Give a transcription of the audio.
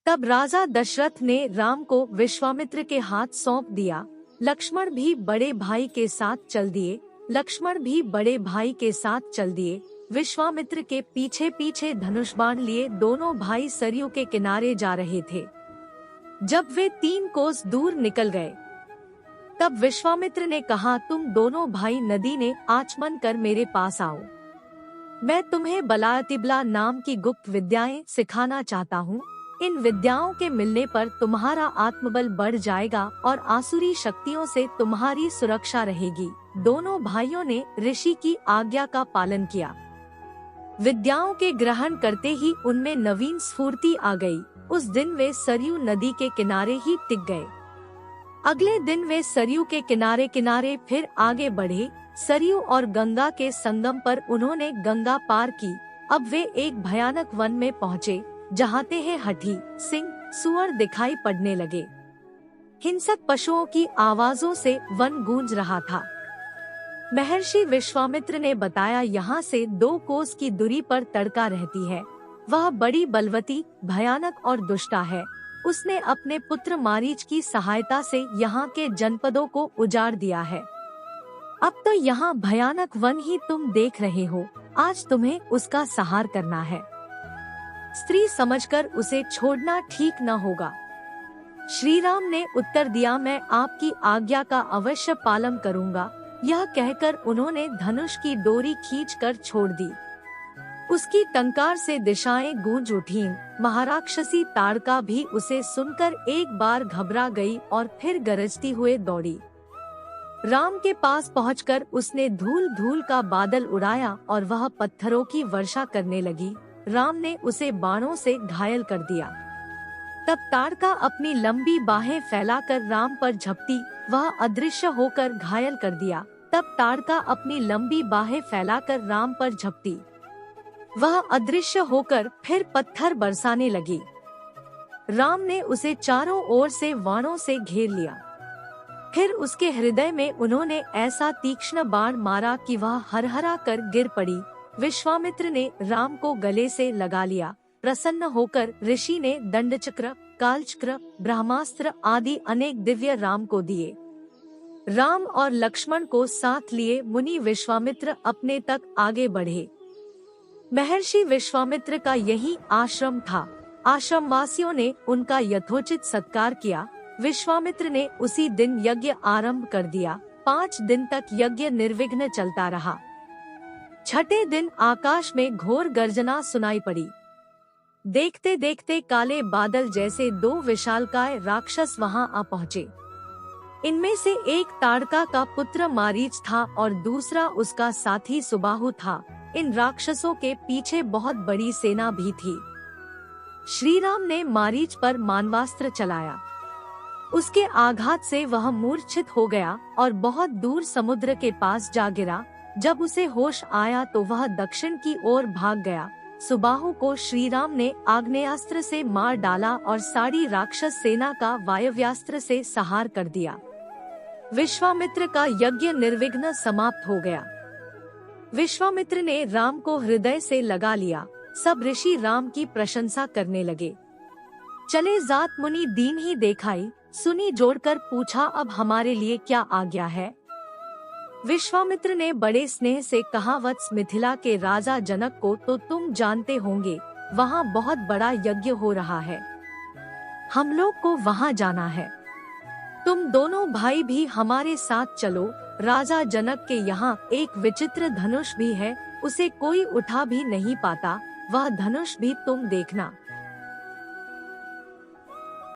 तब राजा दशरथ ने राम को विश्वामित्र के हाथ सौंप दिया। लक्ष्मण भी बड़े भाई के साथ चल दिए। विश्वामित्र के पीछे पीछे धनुष बाण लिए दोनों भाई सरयू के किनारे जा रहे थे। जब वे 3 कोस दूर निकल गए, तब विश्वामित्र ने कहा, तुम दोनों भाई नदी ने आचमन कर मेरे पास आओ। मैं तुम्हें बलातिबला नाम की गुप्त विद्याएं सिखाना चाहता हूँ। इन विद्याओं के मिलने पर तुम्हारा आत्मबल बढ़ जाएगा और आसुरी शक्तियों से तुम्हारी सुरक्षा रहेगी। दोनों भाइयों ने ऋषि की आज्ञा का पालन किया। विद्याओं के ग्रहण करते ही उनमें नवीन स्फूर्ति आ गई। उस दिन वे सरयू नदी के किनारे ही टिक गए। अगले दिन वे सरयू के किनारे किनारे फिर आगे बढ़े। सरयू और गंगा के संगम पर उन्होंने गंगा पार की। अब वे एक भयानक वन में पहुँचे, जहाँ ते हाथी, सिंह, सुअर दिखाई पड़ने लगे। हिंसक पशुओं की आवाजों से वन गूंज रहा था। महर्षि विश्वामित्र ने बताया, यहाँ से 2 कोस की दूरी पर तड़का रहती है। वह बड़ी बलवती, भयानक और दुष्टा है। उसने अपने पुत्र मारीच की सहायता से यहाँ के जनपदों को उजाड़ दिया है। अब तो यहाँ भयानक वन ही तुम देख रहे हो। आज तुम्हें उसका संहार करना है। स्त्री समझकर उसे छोड़ना ठीक न होगा। श्री राम ने उत्तर दिया, मैं आपकी आज्ञा का अवश्य पालन करूँगा। यह कहकर उन्होंने धनुष की डोरी खींचकर छोड़ दी। उसकी टंकार से दिशाएं गूंज उठीं। महाराक्षसी ताड़का भी उसे सुनकर एक बार घबरा गई और फिर गरजती हुए दौड़ी। राम के पास पहुंचकर उसने धूल धूल का बादल उड़ाया और वह पत्थरों की वर्षा करने लगी। राम ने उसे बाणों से घायल कर दिया। तब ताड़का अपनी लंबी बाहें फैलाकर राम पर झपटी। वह अदृश्य होकर घायल कर दिया। तब ताड़का अपनी लंबी बाहें फैलाकर राम पर झपटी। वह अदृश्य होकर फिर पत्थर बरसाने लगी। राम ने उसे चारों ओर से बाणों से घेर लिया। फिर उसके हृदय में उन्होंने ऐसा तीक्ष्ण बाण मारा कि वह हरहरा कर गिर पड़ी। विश्वामित्र ने राम को गले से लगा लिया। प्रसन्न होकर ऋषि ने दंडचक्र, कालचक्र, ब्रह्मास्त्र आदि अनेक दिव्य राम को दिए। राम और लक्ष्मण को साथ लिए मुनि विश्वामित्र अपने तक आगे बढ़े। महर्षि विश्वामित्र का यही आश्रम था। आश्रम वासियों ने उनका यथोचित सत्कार किया। विश्वामित्र ने उसी दिन यज्ञ आरंभ कर दिया। 5 दिन तक यज्ञ निर्विघ्न चलता रहा। छठे दिन आकाश में घोर गर्जना सुनाई पड़ी। देखते देखते काले बादल जैसे 2 विशालकाय राक्षस वहां आ पहुँचे। इनमें से एक ताड़का का पुत्र मारीच था और दूसरा उसका साथी सुबाहु था। इन राक्षसों के पीछे बहुत बड़ी सेना भी थी। श्री राम ने मारीच पर मानवास्त्र चलाया। उसके आघात से वह मूर्छित हो गया और बहुत दूर समुद्र के पास जा गिरा। जब उसे होश आया तो वह दक्षिण की ओर भाग गया। सुबाहु को श्री राम ने आग्नेयास्त्र से मार डाला और सारी राक्षस सेना का वायव्यास्त्र से संहार कर दिया। विश्वामित्र का यज्ञ निर्विघ्न समाप्त हो गया। विश्वामित्र ने राम को हृदय से लगा लिया। सब ऋषि राम की प्रशंसा करने लगे। चले जात मुनि दीन ही देखाई, सुनी जोड़कर पूछा, अब हमारे लिए क्या आज्ञा है? विश्वामित्र ने बड़े स्नेह से कहा, वत्स मिथिला के राजा जनक को तो तुम जानते होंगे। वहाँ बहुत बड़ा यज्ञ हो रहा है। हम लोग को वहाँ जाना है। तुम दोनों भाई भी हमारे साथ चलो। राजा जनक के यहाँ एक विचित्र धनुष भी है, उसे कोई उठा भी नहीं पाता। वह धनुष भी तुम देखना।